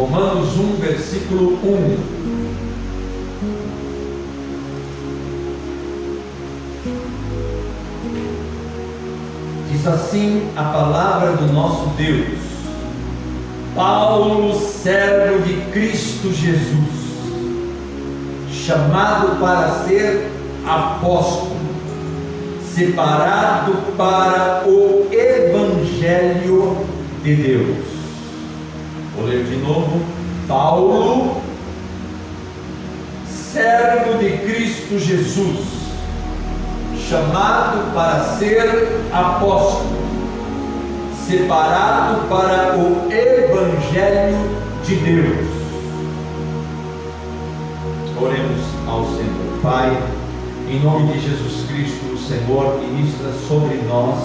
Romanos 1, versículo 1. Diz assim a palavra do nosso Deus: Paulo, servo de Cristo Jesus, chamado para ser apóstolo, separado para o Evangelho de Deus. Vou ler de novo. Paulo, servo de Cristo Jesus, chamado para ser apóstolo, separado para o Evangelho de Deus. Oremos ao Senhor. Pai, em nome de Jesus Cristo, o Senhor, ministra sobre nós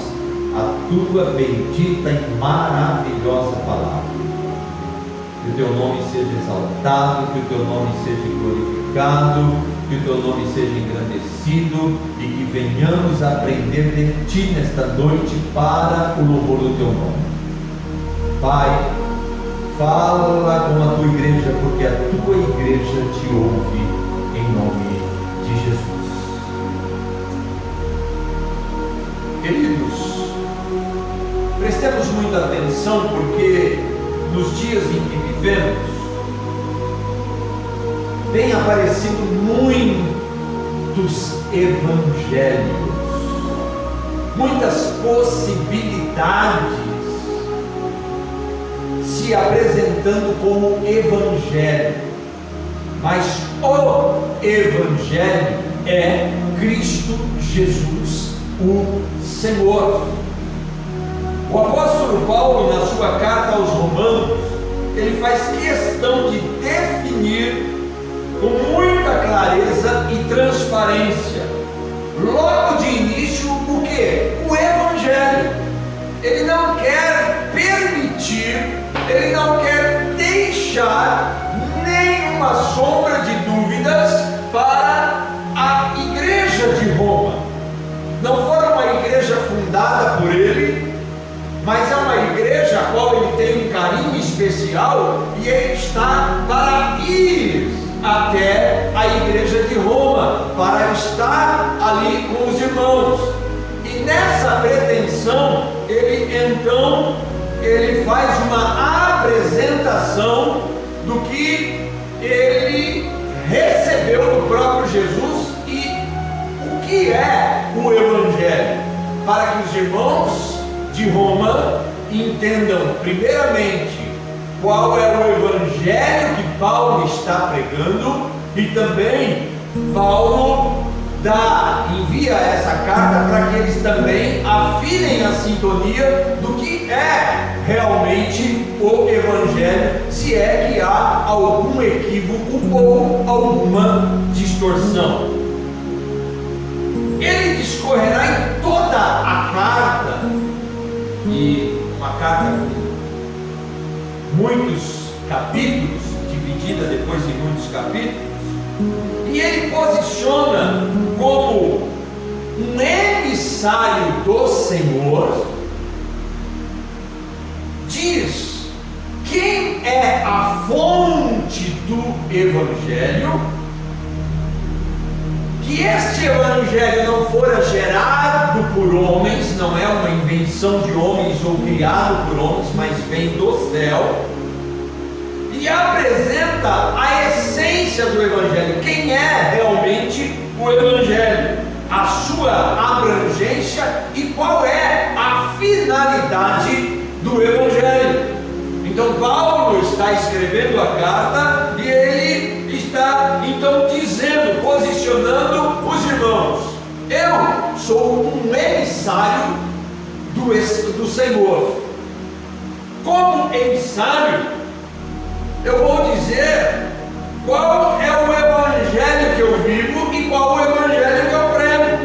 a tua bendita e maravilhosa palavra. Que o teu nome seja exaltado, que o teu nome seja glorificado, que o teu nome seja engrandecido e que venhamos a aprender de ti nesta noite para o louvor do teu nome. Pai, fala com a tua igreja, porque a tua igreja te ouve, em nome de Jesus. Queridos, prestemos muita atenção, porque nos dias em que vivemos, tem aparecido muitos evangelhos, muitas possibilidades se apresentando como evangelho, mas o evangelho é Cristo Jesus, o Senhor. O apóstolo Paulo, na sua carta aos Romanos, ele faz questão de definir com muita clareza e transparência, logo de início, o que? O Evangelho. Ele não quer permitir, ele não quer deixar nenhuma sombra de dúvidas para a igreja de Roma. Não foi uma igreja fundada por ele, mas é uma igreja a qual ele tem um carinho especial, e ele está para ir até a igreja de Roma, para estar ali com os irmãos. E nessa pretensão, ele faz uma apresentação do que ele recebeu do próprio Jesus e o que é o Evangelho, para que os irmãos de Roma entendam primeiramente qual é o evangelho que Paulo está pregando, e também Paulo envia essa carta para que eles também afinem a sintonia do que é realmente o evangelho, se é que há algum equívoco ou alguma distorção. Ele discorrerá em toda a carta, e uma carta com muitos capítulos, dividida depois em muitos capítulos, e ele posiciona como um emissário do Senhor, diz quem é a fonte do Evangelho, que este Evangelho não fora gerado por homens, não é uma invenção de homens ou criado por homens, mas vem do céu, e apresenta a essência do Evangelho. Quem é realmente o Evangelho, a sua abrangência e qual é a finalidade do Evangelho. Então Paulo está escrevendo a carta e ele está então dizendo, posicionando os irmãos: eu sou um emissário do Senhor. Como emissário, eu vou dizer qual é o evangelho que eu vivo e qual o evangelho que eu prego.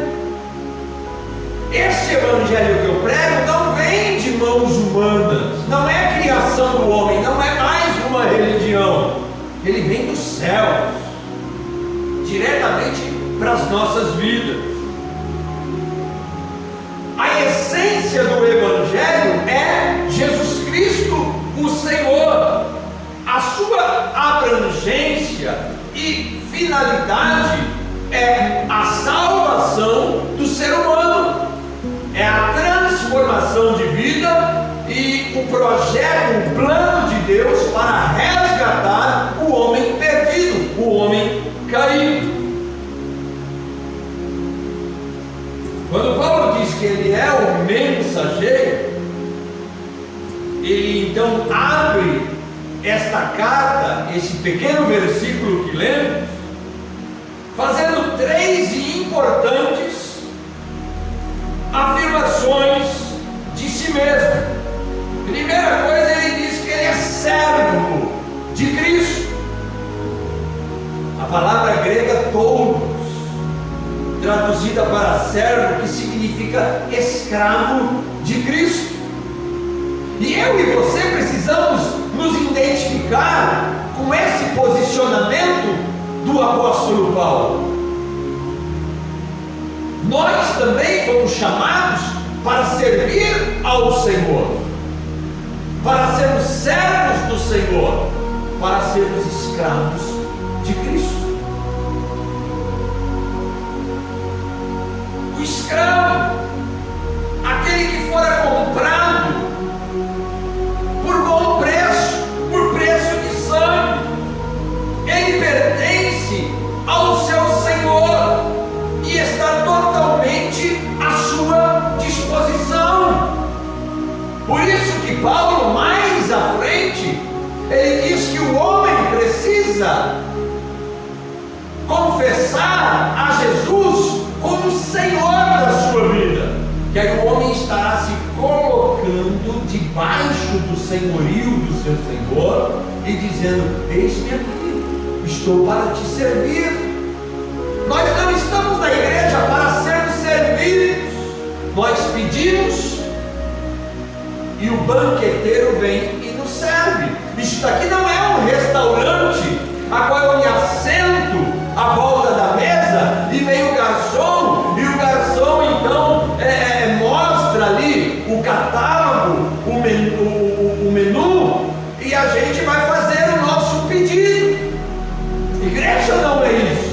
Este evangelho que eu prego não vem de mãos humanas, não é criação do homem, não é mais uma religião. Ele vem dos céus, diretamente para as nossas vidas. A essência do evangelho é Jesus Cristo, o Senhor. A sua sua abrangência e finalidade é a salvação do ser humano, é a transformação de vida e o projeto, o plano de Deus para resgatar o homem perdido, o homem caído. Quando Paulo diz que ele é o mensageiro, ele então abre esta carta, esse pequeno versículo que lemos, fazendo 3 importantes afirmações de si mesmo. Primeira coisa, ele diz que ele é servo de Cristo. A palavra grega toulos, traduzida para servo, que significa escravo de Cristo. E eu e você precisamos nos identificar com esse posicionamento do apóstolo Paulo. Nós também fomos chamados para servir ao Senhor, para sermos servos do Senhor, para sermos escravos de Cristo. O escravo, aquele que fora comprado por bom preço, por preço de sangue, ele pertence ao seu Senhor e está totalmente à sua disposição. Por isso que Paulo, mais à frente, ele diz que o homem precisa confessar a Jesus como Senhor da sua vida, que aí o homem estará se colocando debaixo do senhorio do seu Senhor e dizendo: eis-me aqui, estou para te servir. Nós não estamos na igreja para sermos servidos, nós pedimos e o banqueteiro vem e nos serve. Isso daqui não é um restaurante a qual eu me assento à volta da mesa e vem o garçom, e o garçom então mostra ali o catálogo, o menu, e a gente vai fazer o nosso pedido. Igreja não é isso.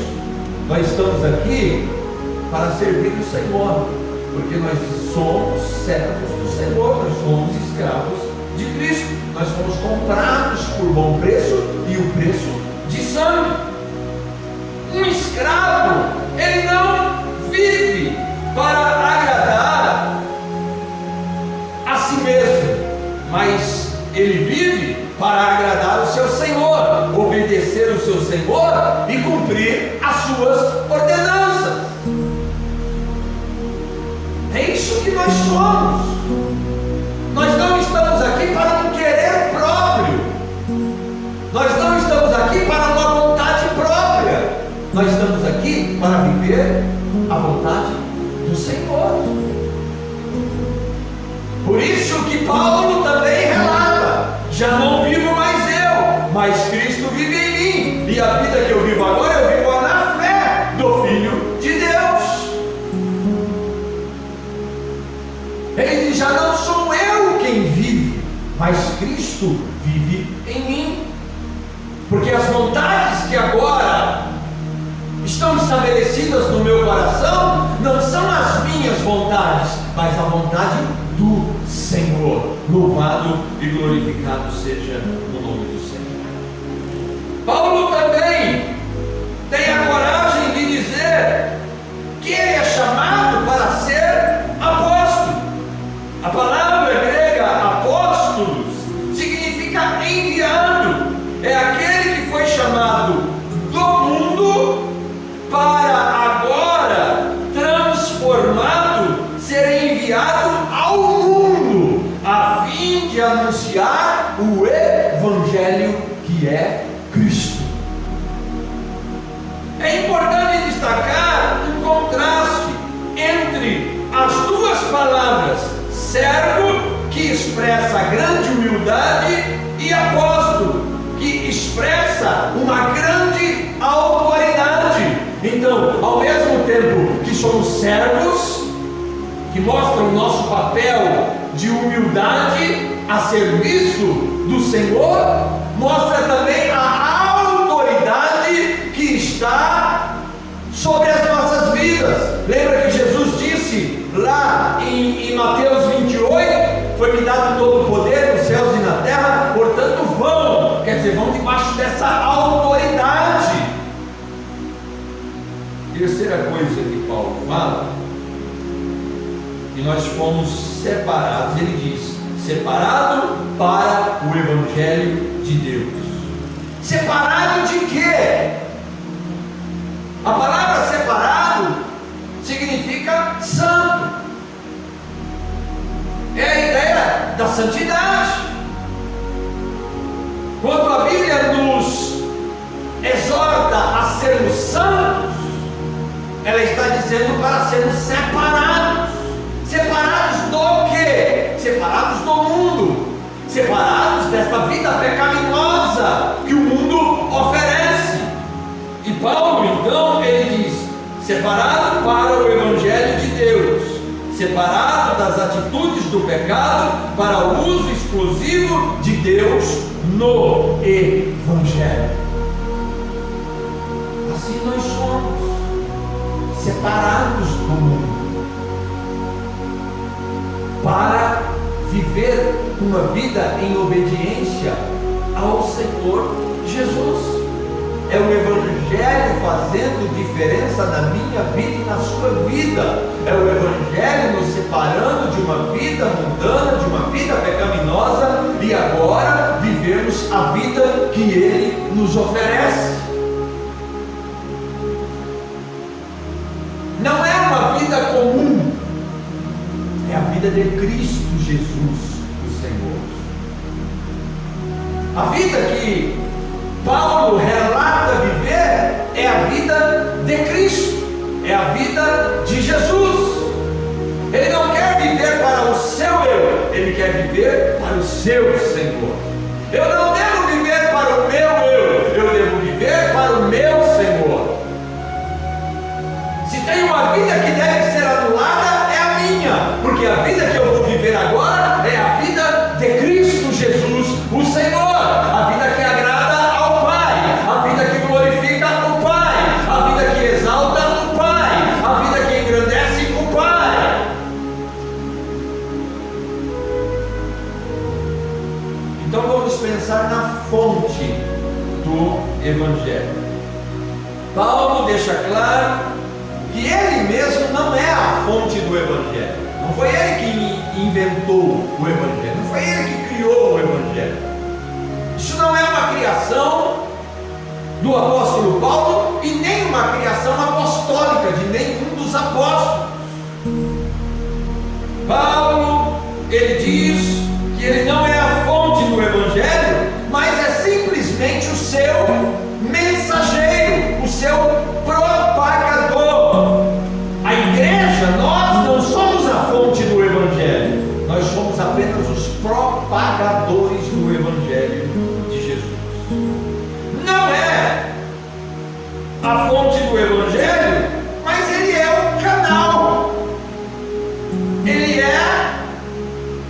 Nós estamos aqui para servir o Senhor, porque nós somos servos do Senhor, nós somos escravos de Cristo, nós fomos comprados por bom preço e o preço de sangue. Um escravo, ele não vive para agradar a si mesmo, mas ele vive para agradar o seu Senhor, obedecer o seu Senhor e cumprir as suas ordenanças. É isso que nós somos. Nós não estamos aqui para um querer próprio, nós não estamos aqui para uma vontade própria, nós estamos aqui para viver a vontade do Senhor. Por isso que Paulo também relata: já não vivo mais eu, mas Cristo vive em mim, e a vida que eu vivo agora, eu vivo na fé do Filho de Deus. Ele diz: já não sou eu quem vive, mas Cristo vive em mim. Porque as vontades que agora estão estabelecidas no meu coração não são as minhas vontades, mas a vontade do Senhor. Louvado e glorificado seja o nome do Senhor. Paulo também tem a coragem de dizer que ele é chamado para ser apóstolo. A palavra grega apóstolos significa enviado. É aquele que foi chamado do mundo para agora, transformado, ser enviado ao mundo, a fim de anunciar o Evangelho que é Cristo. É importante destacar um contraste entre as duas palavras: servo, que expressa grande humildade, e apóstolo, que expressa uma grande autoridade. Então, ao mesmo tempo que somos servos, que mostram o nosso papel de humildade a serviço do Senhor, mostra também a autoridade que está sobre as nossas vidas. Lembra que Jesus disse lá em Mateus 28, foi-me dado todo o poder nos céus e na terra, portanto vão, quer dizer, vão debaixo dessa autoridade. Terceira coisa que Paulo fala, que nós fomos separados, ele diz, separado para o Evangelho de Deus. Separado de quê? A palavra separado significa santo, é a ideia da santidade. Quando a Bíblia nos exorta a sermos santos, ela está dizendo para sermos separados. Separados do quê? Separados do mundo, separados desta vida pecaminosa que o mundo oferece. E Paulo então, ele diz, separado para o Evangelho de Deus, separado das atitudes do pecado para o uso exclusivo de Deus no Evangelho. Assim nós somos separados do mundo para viver uma vida em obediência ao Senhor Jesus. É o Evangelho fazendo diferença na minha vida e na sua vida. É o Evangelho nos separando de uma vida mundana, de uma vida pecaminosa, e agora vivemos a vida que Ele nos oferece. Não é uma vida comum, é a vida de Cristo Jesus, o Senhor. A vida que Paulo relata viver é a vida de Cristo, é a vida de Jesus. Ele não quer viver para o seu eu, ele quer viver para o seu Senhor. Eu não devo viver para o meu eu devo viver para o meu Senhor. Se tem uma vida que deve ser anulada, é a minha, porque a vida que eu vou viver agora é a vida de Cristo Jesus, o Senhor, a vida que agrada ao Pai, a vida que glorifica o Pai, a vida que exalta o Pai, a vida que engrandece o Pai. Então vamos pensar na fonte do Evangelho. Paulo deixa claro que ele mesmo não é a fonte do Evangelho. Não foi ele que inventou o Evangelho, não foi ele que criou o Evangelho. Isso não é uma criação do apóstolo Paulo e nem uma criação apostólica de nenhum dos apóstolos. Paulo, ele diz que ele não é a fonte do Evangelho, mas é simplesmente o seu mensageiro, o seu propagador. A igreja, nós não somos a fonte do Evangelho, nós somos apenas os propagadores do Evangelho de Jesus. Não é a fonte do Evangelho, mas ele é o canal, ele é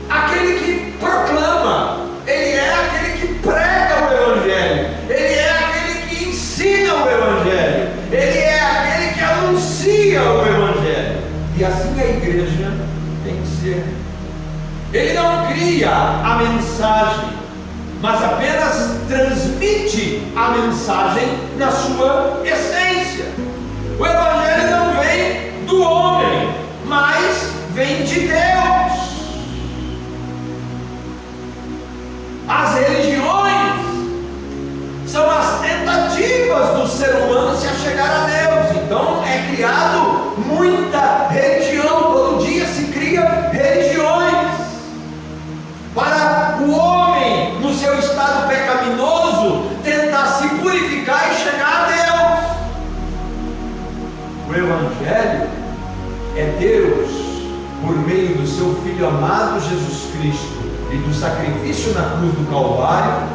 aquele que proclama, ele é aquele que prega o Evangelho, ele é aquele que ensina o Evangelho, ele é aquele que anuncia o Evangelho. E assim a igreja tem que ser. Ele não cria a mensagem, mas apenas transmite a mensagem na sua essência. O Evangelho não vem do homem, mas vem de Deus. As religiões são as tentativas do ser humano se achegar a Deus. Então é criado muita religião, todo dia se cria religiões para o homem, no seu estado pecaminoso, tentar se purificar e chegar a Deus. O Evangelho é Deus, por meio do seu Filho amado Jesus Cristo e do sacrifício na cruz do Calvário,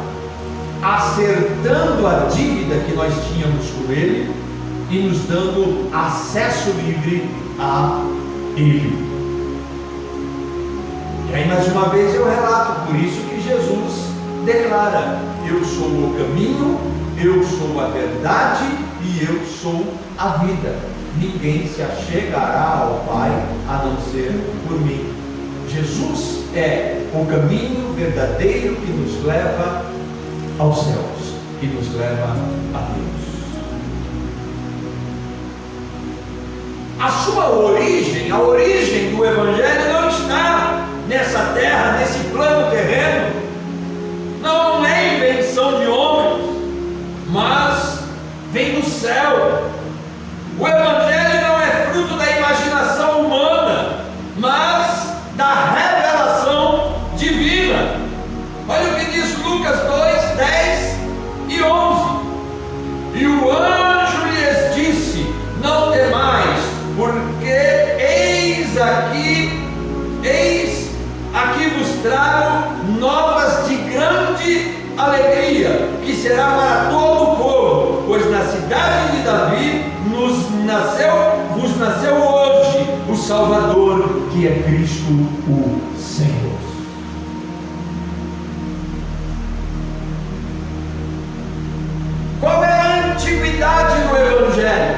acertando a dívida que nós tínhamos com Ele e nos dando acesso livre a Ele. E aí mais uma vez eu relato, por isso que Jesus declara: eu sou o caminho, eu sou a verdade e eu sou a vida. Ninguém se achegará ao Pai a não ser por mim. Jesus é o caminho verdadeiro que nos leva aos céus, que nos leva a Deus. A sua origem, a origem do Evangelho não está nessa terra, nesse plano terreno. Não é invenção de homens, mas vem do céu. O Evangelho não é fruto da imaginação humana, mas da revelação divina. Olha o que diz Lucas 2, 10 e 11. E o anjo lhes disse: não temais, porque eis aqui vos trago novas de grande alegria, que será para todo o povo, pois na cidade de Davi vos nasceu hoje o Salvador, que é Cristo o Senhor. Qual é a antiguidade do Evangelho?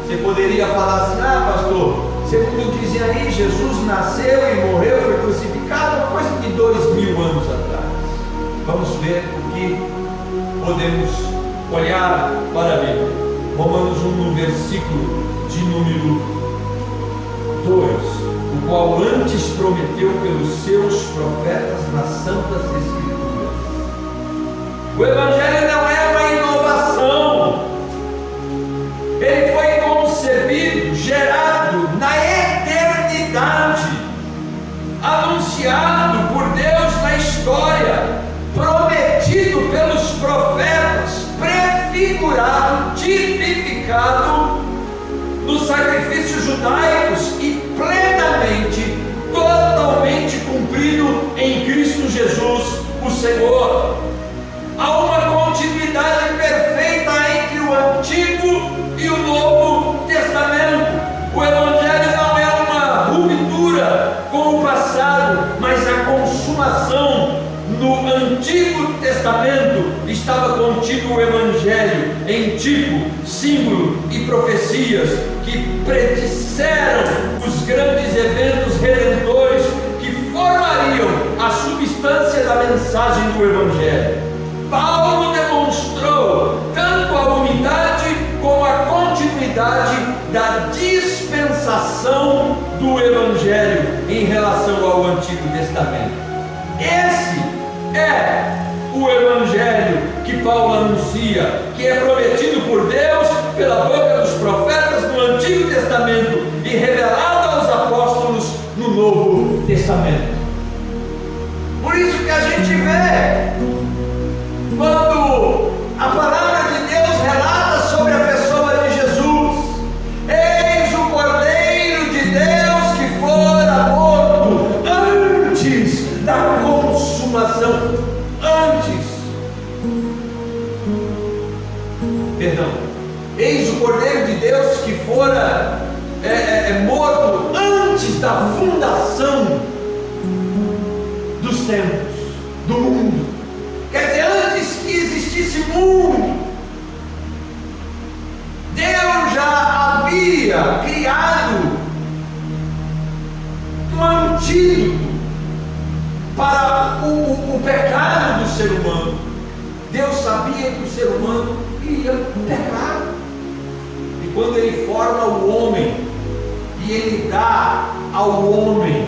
Você poderia falar assim: pastor, segundo dizem aí, Jesus nasceu e morreu, foi crucificado, coisa de 2000 anos atrás. Vamos ver o que podemos olhar para a Bíblia. Romanos 1, no versículo de número 2, o qual antes prometeu pelos seus profetas nas Santas Escrituras. O Evangelho não é uma inovação. Ele foi concebido, gerado na eternidade, anunciado por Deus na história, prometido pelos profetas, prefigurado, tipificado nos sacrifícios judaicos e plenamente, totalmente cumprido em Cristo Jesus, o Senhor. Há uma continuidade perfeita entre o Antigo e o Novo Testamento. O Evangelho não é uma ruptura com o passado, mas a consumação. No Antigo Testamento estava contido o Evangelho em tipo, símbolo e profecias que predisseram os grandes eventos redentores que formariam a substância da mensagem do Evangelho. Paulo demonstrou tanto a unidade como a continuidade da dispensação do Evangelho em relação ao Antigo Testamento. Esse é o Evangelho que Paulo anuncia, que é prometido por Deus pela boca dos profetas no Antigo Testamento e revelado aos apóstolos no Novo Testamento. Por isso que a gente vê, quando a palavra de Deus relata sobre a pessoa de Jesus: eis o Cordeiro de Deus que fora morto antes da consumação. Eis o Cordeiro de Deus que fora morto antes da fundação dos tempos, do mundo. Quer dizer, antes que existisse mundo, Deus já havia criado um antídoto para o pecado do ser humano. Deus sabia que o ser humano iria pecar, e quando Ele forma o homem e Ele dá ao homem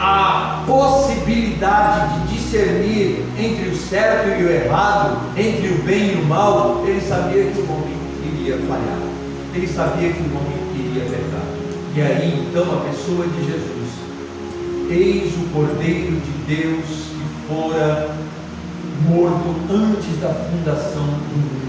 a possibilidade de discernir entre o certo e o errado, entre o bem e o mal, Ele sabia que o homem iria falhar, Ele sabia que o homem iria pecar. E aí então a pessoa de Jesus: eis o Cordeiro de Deus que fora morto antes da fundação do mundo.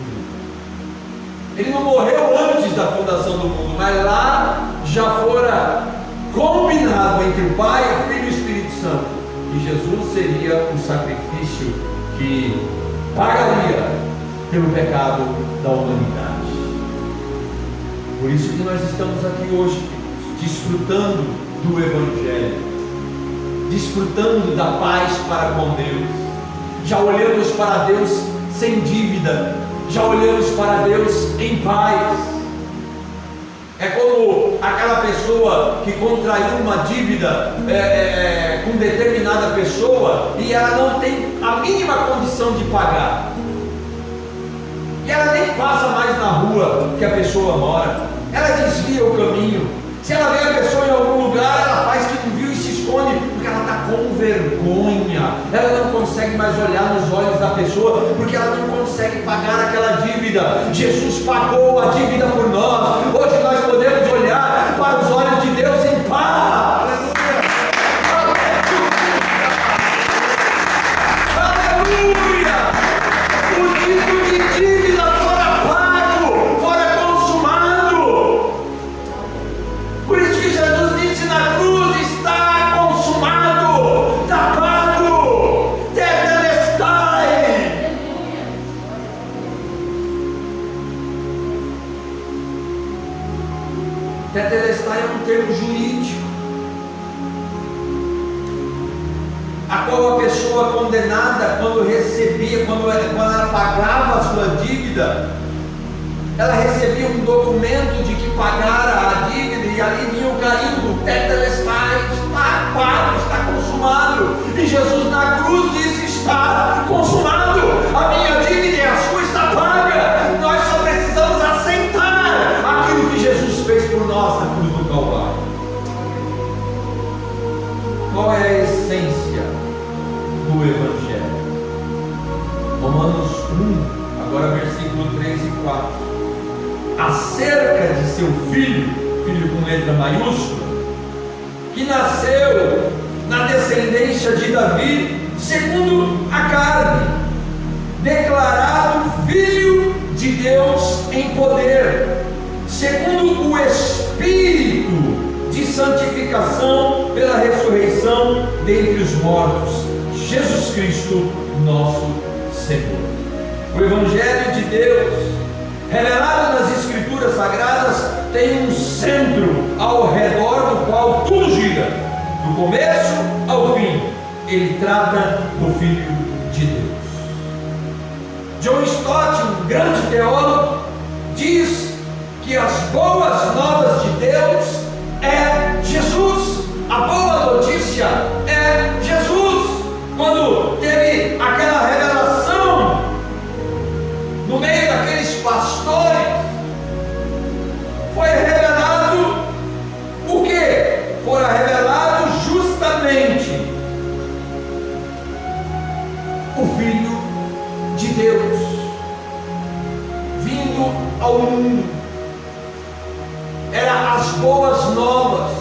Ele não morreu antes da fundação do mundo, mas lá já fora combinado entre o Pai, o Filho e o Espírito Santo, e Jesus seria o sacrifício que pagaria pelo pecado da humanidade. Por isso que nós estamos aqui hoje, desfrutando do Evangelho, desfrutando da paz para com Deus. Já olhamos para Deus sem dívida, já olhamos para Deus em paz. É como aquela pessoa que contraiu uma dívida com determinada pessoa e ela não tem a mínima condição de pagar. E ela nem passa mais na rua que a pessoa mora, ela desvia o caminho. Se ela vê a pessoa em algum lugar, ela faz que não viu e se esconde, porque ela está com vergonha. Ela não consegue mais olhar nos olhos da pessoa, porque ela não consegue pagar aquela dívida. Jesus pagou a dívida por nós. Hoje nós podemos olhar para os olhos de Deus em paz. Aleluia! O tipo de dívida fora pago, fora consumado. Por isso que Jesus disse na cruz: está consumado, está pago, tetelestai. Tetelestai é um termo jurídico, a qual a pessoa condenada, quando recebia, quando ela pagava a sua dívida, ela recebia um documento de que pagara a dívida, e ali vinha o carimbo: tetelestai, está pago, está consumado. E Jesus na cruz disse: está consumado, a minha dívida e a sua está paga. Nós só precisamos aceitar aquilo que Jesus fez por nós na cruz do Calvário. Qual é a essência do Evangelho? Romanos 1, agora versículo 3 e 4. Acerca de seu filho com letra maiúscula, que nasceu na descendência de Davi, segundo a carne, declarado Filho de Deus em poder, segundo o Espírito de santificação pela ressurreição dentre os mortos, Jesus Cristo, nosso Senhor. O Evangelho de Deus, revelado nas Escrituras Sagradas, tem um centro ao redor do qual tudo gira, do começo ao fim. Ele trata do Filho de Deus. John Stott, um grande teólogo, diz que as boas novas de Deus é Jesus. A boa notícia é Jesus. Quando teve aquela revelação no meio daqueles pastores, foi revelado o que? Foi revelado justamente o Filho de Deus vindo ao mundo. Era as boas novas,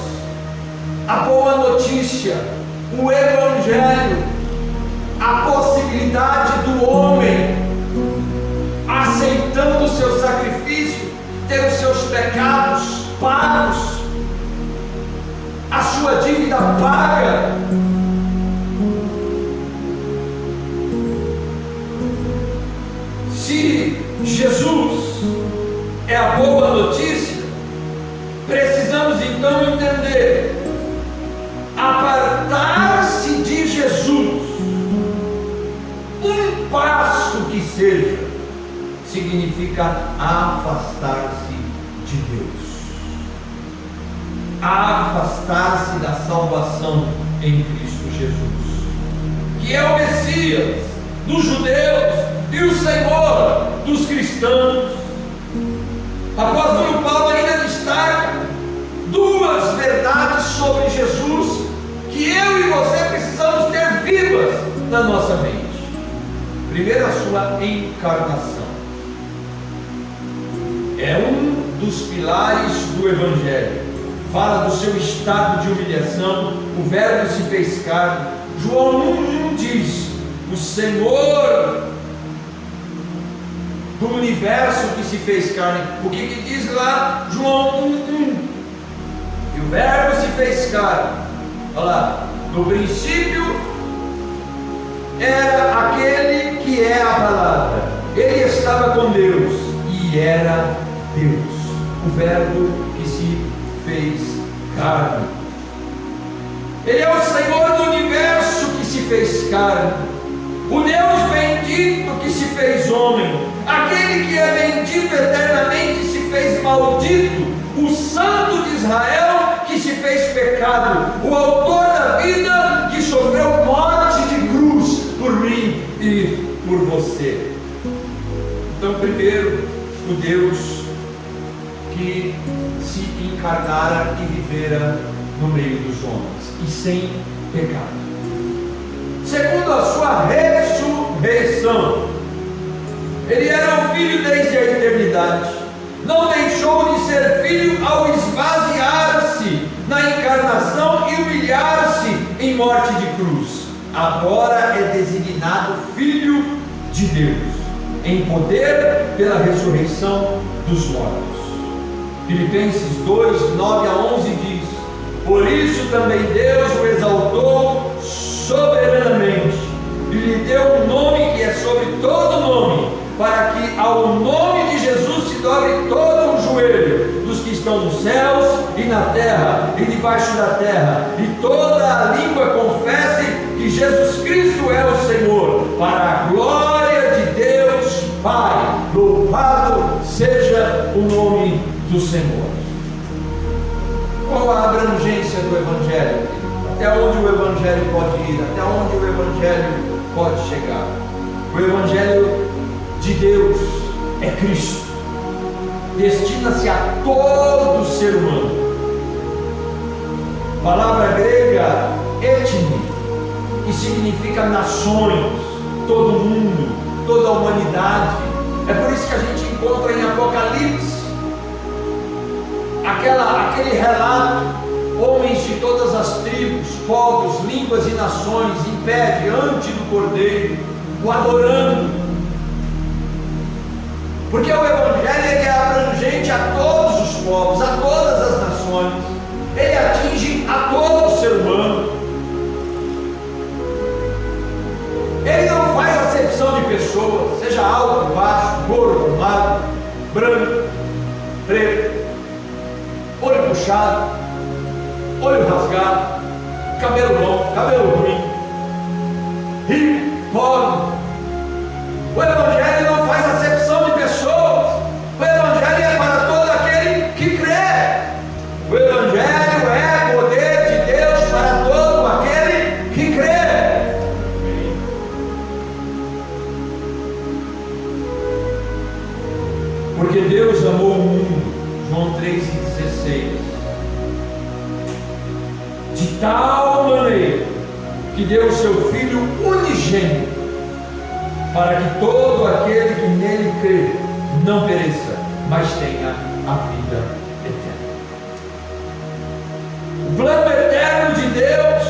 a boa notícia, o Evangelho, a possibilidade do homem, aceitando o seu sacrifício, ter os seus pecados pagos, a sua dívida paga. Se Jesus é a boa notícia, precisamos então entender: apartar-se de Jesus, um passo que seja, significa afastar-se de Deus, afastar-se da salvação em Cristo Jesus, que é o Messias dos judeus e o Senhor dos cristãos. O apóstolo Paulo ainda destaca duas verdades sobre Jesus que eu e você precisamos ter vivas na nossa mente. Primeiro, a sua encarnação é um dos pilares do Evangelho. Fala do seu estado de humilhação. O Verbo se fez carne. João 1,1 diz: o Senhor do universo que se fez carne. O que diz lá João 1,1? E o Verbo se fez carne. Olha lá, no princípio era aquele que é a palavra. Ele estava com Deus e era Deus. O Verbo que se fez carne. Ele é o Senhor do universo que se fez carne. o Deus bendito que se fez homem, aquele que é bendito eternamente se fez maldito, o Santo de Israel que se fez pecado, o autor da vida que sofreu morte de cruz por mim e por você. Então, primeiro, o Deus que se encarnara e vivera no meio dos homens e sem pecado. Segundo a sua ressurreição, ele era o Filho desde a eternidade, não deixou de ser Filho ao esvaziar-se na encarnação e humilhar-se em morte de cruz. Agora é designado Filho de Deus, em poder pela ressurreição dos mortos. Filipenses 2, 9 a 11 diz: por isso também Deus o exaltou soberanamente e lhe deu um nome que é sobre todo nome, para que ao nome de Jesus se dobre todo o joelho dos que estão nos céus e na terra e debaixo da terra, e toda a língua confesse que Jesus Cristo é o Senhor, para a glória de Deus Pai. Louvado seja o nome do Senhor. Qual a abrangência do Evangelho? Até onde o Evangelho pode ir? Até onde o Evangelho pode chegar? O Evangelho de Deus é Cristo, destina-se a todo ser humano. Palavra grega etne, que significa nações, todo mundo, toda a humanidade. É por isso que a gente encontra em Apocalipse aquele relato: homens de todas as tribos, povos, línguas e nações em pé diante do Cordeiro, o adorando. Porque o Evangelho ele é abrangente a todos os povos, a todas as nações, ele atinge a todo ser humano. Ele não faz acepção de pessoas, seja alto, baixo, gordo, magro, branco, preto, olho puxado, olho rasgado, cabelo bom, cabelo ruim, rico, pobre. O Evangelho não faz acepção de pessoas. O Evangelho é para todo aquele que crê. O Evangelho é poder de Deus para todo aquele que crê. Porque Deus amou o mundo, João 3,16, de tal maneira que deu o seu Filho unigênito, para que todo aquele que nele crê não pereça, mas tenha a vida eterna. O plano eterno de Deus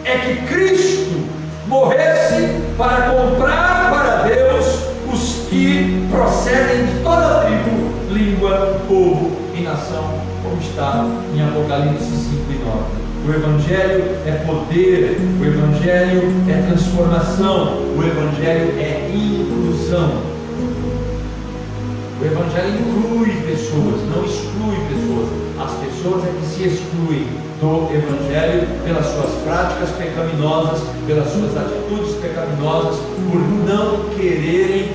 é que Cristo morresse para comprar para Deus os que procedem de toda tribo, língua, povo e nação, como está em Apocalipse 5 e 9. O Evangelho é poder, o Evangelho é transformação, o Evangelho é inclusão. O Evangelho inclui pessoas, não exclui pessoas. As pessoas é que se excluem do Evangelho pelas suas práticas pecaminosas, pelas suas atitudes pecaminosas, por não quererem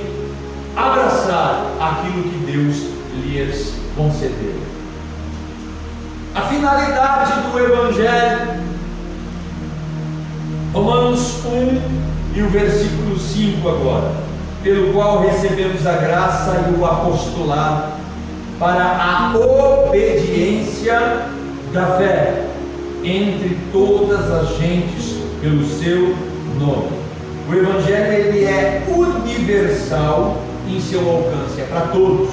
abraçar aquilo que Deus lhes concedeu. A finalidade do Evangelho, Romanos 1 e o versículo 5 agora: pelo qual recebemos a graça e o apostolado para a obediência da fé entre todas as gentes pelo seu nome. O Evangelho ele é universal em seu alcance, é para todos,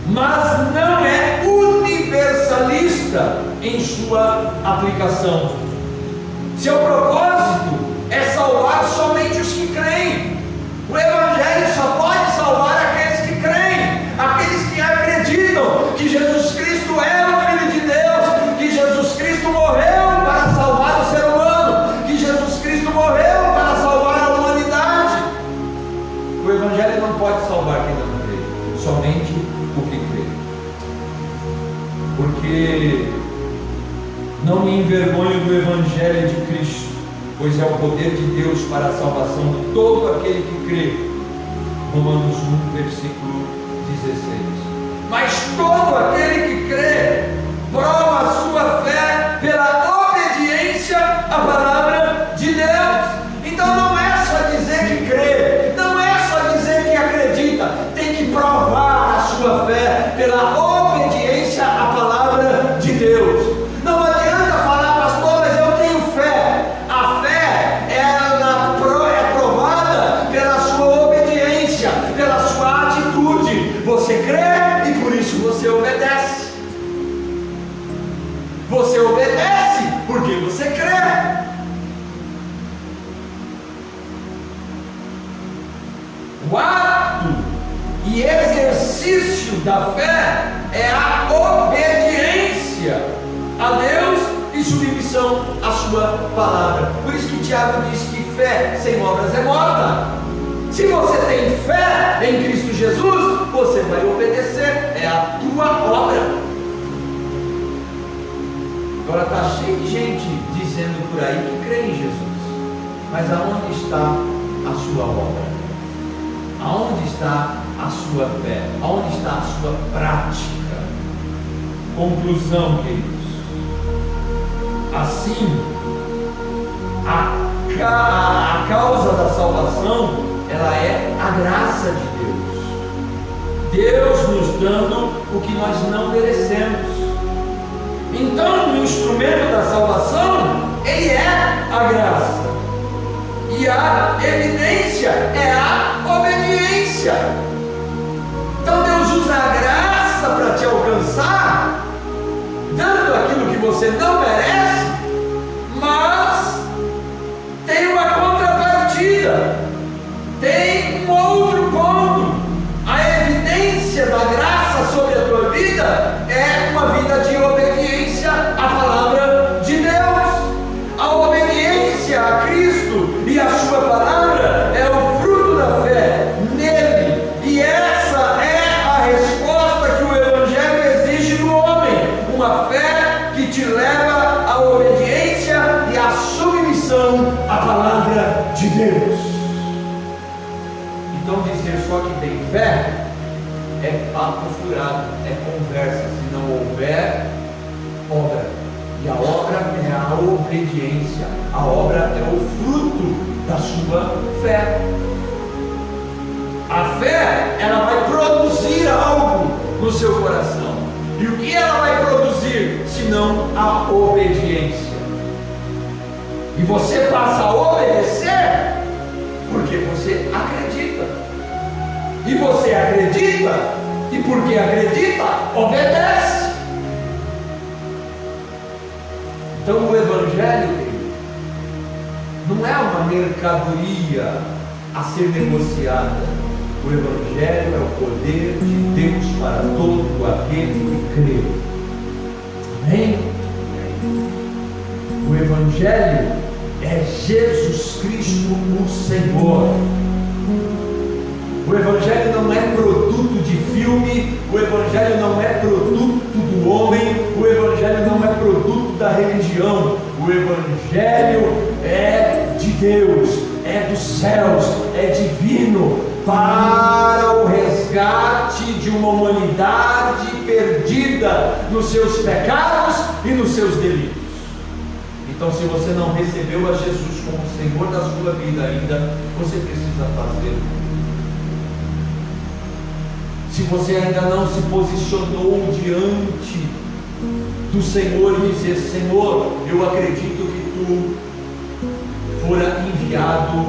mas não é universalista em sua aplicação. Seu propósito é salvar somente os que creem. O Evangelho só pode salvar aqueles que creem, aqueles que acreditam que Jesus Cristo é o Filho de Deus, que Jesus Cristo morreu para salvar o ser humano, que Jesus Cristo morreu para salvar a humanidade. O Evangelho não pode salvar quem não crê, somente o que crê. Porque não me envergonho do Evangelho de Cristo, pois é o poder de Deus para a salvação de todo aquele que crê. Romanos 1, versículo 16. Mas todo aquele que crê prova a sua fé pela obediência à palavra de Deus. Então não é só dizer que crê, não é só dizer que acredita, tem que provar a sua fé pela obediência à palavra de Deus. Não adianta falar, pastor, mas eu tenho fé. A fé é provada pela sua obediência, pela sua atitude. Você crê e por isso você obedece. Você obedece porque você crê. O ato e exercício da fé é a obediência a Deus e submissão à sua palavra. Por isso que Tiago diz que fé sem obras é morta. Se você tem fé em Cristo Jesus, você vai obedecer, é a tua obra. Agora está cheio de gente dizendo por aí que crê em Jesus, mas aonde está a sua obra? Aonde está a sua fé? Aonde está a sua prática? Conclusão, queridos. Assim, a causa da salvação, ela é a graça de Deus. Deus nos dando o que nós não merecemos. Então, o instrumento da salvação, ele é a graça. E a evidência é a obediência. Então Deus usa a graça para te alcançar, dando aquilo que você não merece, mas tem uma contrapartida, tem um outro ponto. A evidência da graça sobre a tua vida é uma vida de obediência à palavra de Deus. A obediência a Cristo e a sua palavra é o fruto da fé nele, e essa é a resposta que o Evangelho exige do homem, uma fé que te leva à obediência e à submissão à palavra de Deus. Então dizer só que tem fé é papo furado, é conversa. Se não houver obra, e a obra é a obediência, a obra é o fruto da sua fé. A fé, ela vai produzir algo no seu coração. E o que ela vai produzir, senão a obediência? E você passa a obedecer porque você acredita. E você acredita, e porque acredita, obedece. Então o Evangelho, querido, não é uma mercadoria a ser negociada. O Evangelho é o poder de Deus para todo aquele que crê. Amém? O Evangelho é Jesus Cristo, o Senhor. O Evangelho não é produto de filme, o Evangelho não é produto do homem, o Evangelho não é produto da religião. O Evangelho é de Deus, é dos céus, é divino, para o resgate de uma humanidade perdida nos seus pecados e nos seus delitos. Então, se você não recebeu a Jesus como Senhor da sua vida ainda, você precisa fazê-lo. Se você ainda não se posicionou diante do Senhor e dizer: Senhor, eu acredito que Tu fora enviado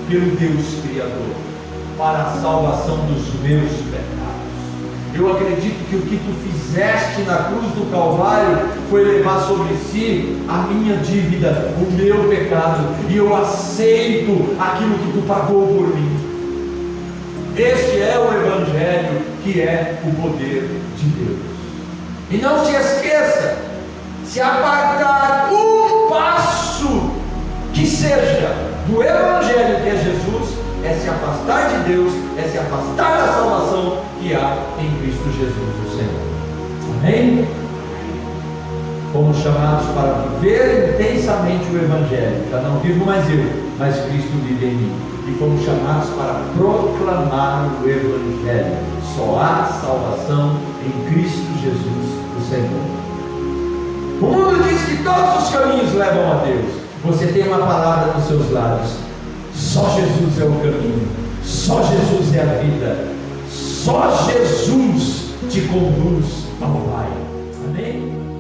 pelo Deus Criador para a salvação dos meus pecados. Eu acredito que o que Tu fizeste na cruz do Calvário foi levar sobre si a minha dívida, o meu pecado, e eu aceito aquilo que Tu pagou por mim. Este é o Evangelho, que é o poder de Deus. E não se esqueça, se apartar um passo que seja do Evangelho, que é Jesus, é se afastar de Deus, é se afastar da salvação que há em Cristo Jesus, o Senhor. Amém? Fomos chamados para viver intensamente o Evangelho. Já não vivo mais eu, mas Cristo vive em mim. E fomos chamados para proclamar o Evangelho. Só há salvação em Cristo Jesus, o Senhor. O mundo diz que todos os caminhos levam a Deus. Você tem uma palavra nos seus lábios: só Jesus é o caminho, só Jesus é a vida, só Jesus te conduz ao Pai. Amém?